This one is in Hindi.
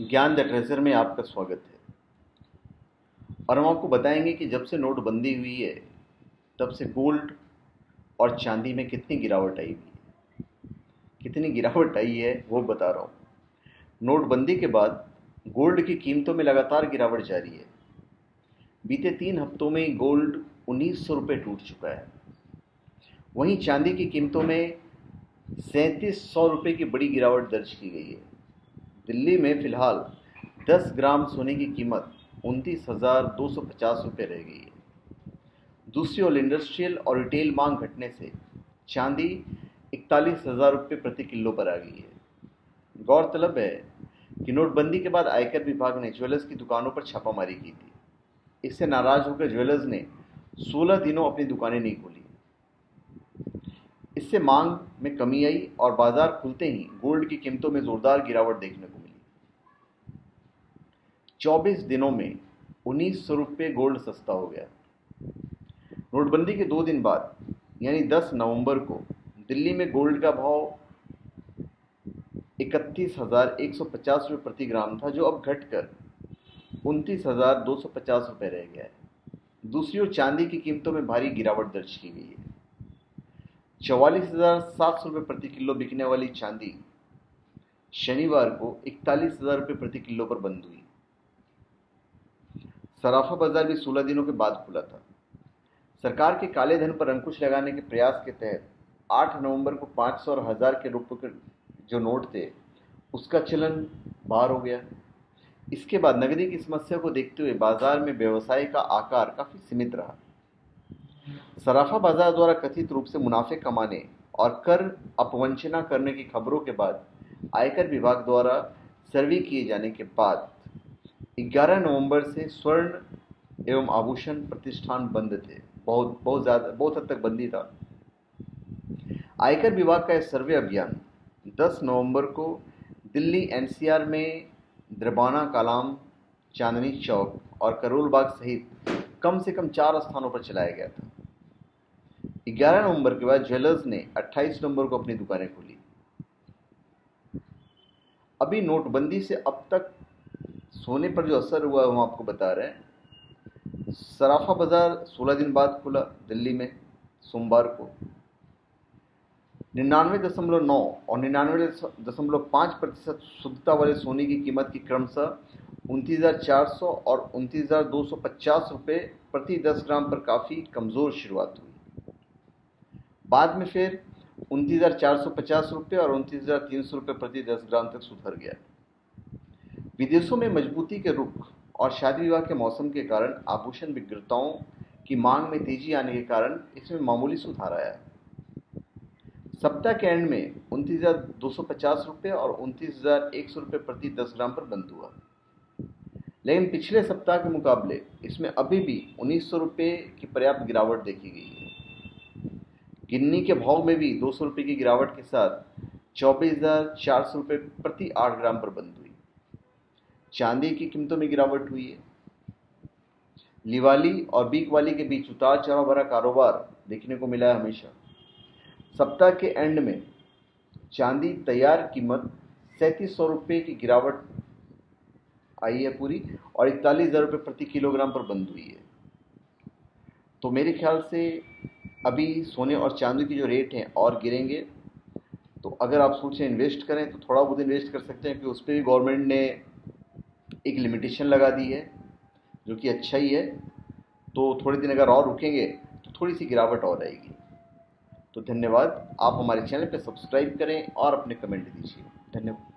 ज्ञान द ट्रेजर में आपका स्वागत है। और हम आपको बताएंगे कि जब से नोटबंदी हुई है तब से गोल्ड और चांदी में कितनी गिरावट आई हुई है। कितनी गिरावट आई है वो बता रहा हूँ। नोटबंदी के बाद गोल्ड की कीमतों में लगातार गिरावट जारी है। बीते 3 हफ्तों में गोल्ड 1900 रुपये टूट चुका है। वहीं चांदी की कीमतों में 3700 रुपये की बड़ी गिरावट दर्ज की गई है। दिल्ली में फिलहाल 10 ग्राम सोने की कीमत 29,250 रुपये रह गई है। दूसरी ओर इंडस्ट्रियल और रिटेल मांग घटने से चांदी 41,000 रुपये प्रति किलो पर आ गई है। गौरतलब है कि नोटबंदी के बाद आयकर विभाग ने ज्वेलर्स की दुकानों पर छापामारी की थी। इससे नाराज होकर ज्वेलर्स ने 16 दिनों अपनी दुकानें नहीं खोली। इससे मांग में कमी आई और बाजार खुलते ही गोल्ड की कीमतों में जोरदार गिरावट देखने को मिली। 24 दिनों में 1900 रुपये गोल्ड सस्ता हो गया। नोटबंदी के 2 दिन बाद यानी 10 नवंबर को दिल्ली में गोल्ड का भाव 31,150 रुपये प्रति ग्राम था, जो अब घटकर 29,250 रुपये रह गया है। दूसरी ओर चांदी की कीमतों में भारी गिरावट दर्ज की गई है। 44,700 रुपये प्रति किलो बिकने वाली चांदी शनिवार को 41,000 रुपये प्रति किलो पर बंद हुई। सराफा बाजार भी 16 दिनों के बाद खुला था। सरकार के काले धन पर अंकुश लगाने के प्रयास के तहत 8 नवंबर को 500 और 1000 के रुपये के जो नोट थे उसका चलन बाहर हो गया। इसके बाद नकदी की समस्या को देखते हुए बाजार में व्यवसाय का आकार काफी सीमित रहा। सराफा बाजार द्वारा कथित रूप से मुनाफे कमाने और कर अपवंचना करने की खबरों के बाद आयकर विभाग द्वारा सर्वे किए जाने के बाद 11 नवंबर से स्वर्ण एवं आभूषण प्रतिष्ठान बंद थे। बहुत हद तक बंदी था। आयकर विभाग का यह सर्वे अभियान 10 नवंबर को दिल्ली एनसीआर में द्रबाना कालाम, चांदनी चौक और करोल बाग सहित कम से कम 4 स्थानों पर चलाया गया था। 11 नवंबर के बाद ज्वेलर्स ने 28 नवंबर को अपनी दुकानें खोली। अभी नोटबंदी से अब तक सोने पर जो असर हुआ हम आपको बता रहे हैं। सराफा बाजार 16 दिन बाद खुला दिल्ली में सोमवार को। 99.9 और 99.5% शुद्धता वाले सोने की कीमत की क्रमशः 29,400 और 29,250 रुपये प्रति 10 ग्राम पर काफ़ी कमज़ोर शुरुआत हुई। बाद में फिर 29,450 रुपये और 29,300 रुपये प्रति 10 ग्राम तक सुधर गया। विदेशों में मजबूती के रुख और शादी विवाह के मौसम के कारण आभूषण विक्रेताओं की मांग में तेजी आने के कारण इसमें मामूली सुधार आया है। सप्ताह के एंड में 29,250 रुपये और 29,100 रुपये प्रति 10 ग्राम पर बंद हुआ। लेकिन पिछले सप्ताह के मुकाबले इसमें अभी भी 1900 रुपये की पर्याप्त गिरावट देखी गई है। गिन्नी के भाव में भी 200 रुपये की गिरावट के साथ 24,400 रुपये प्रति 8 ग्राम पर बंद हुई। चांदी की कीमतों में गिरावट हुई है। लिवाली और बीक वाली के बीच उतार चढ़ाव भरा कारोबार देखने को मिला है हमेशा। सप्ताह के एंड में चांदी तैयार कीमत 3700 रुपये की गिरावट आई है पूरी और 41,000 रुपये प्रति किलोग्राम पर बंद हुई है। तो मेरे ख्याल से अभी सोने और चांदी की जो रेट हैं और गिरेंगे। तो अगर आप सोचें इन्वेस्ट करें तो थोड़ा बहुत इन्वेस्ट कर सकते हैं, क्योंकि उस पर भी गवर्नमेंट ने एक लिमिटेशन लगा दी है, जो कि अच्छा ही है। तो थोड़े दिन अगर और रुकेंगे तो थोड़ी सी गिरावट और आएगी। तो धन्यवाद। आप हमारे चैनल पर सब्सक्राइब करें और अपने कमेंट दीजिए। धन्यवाद।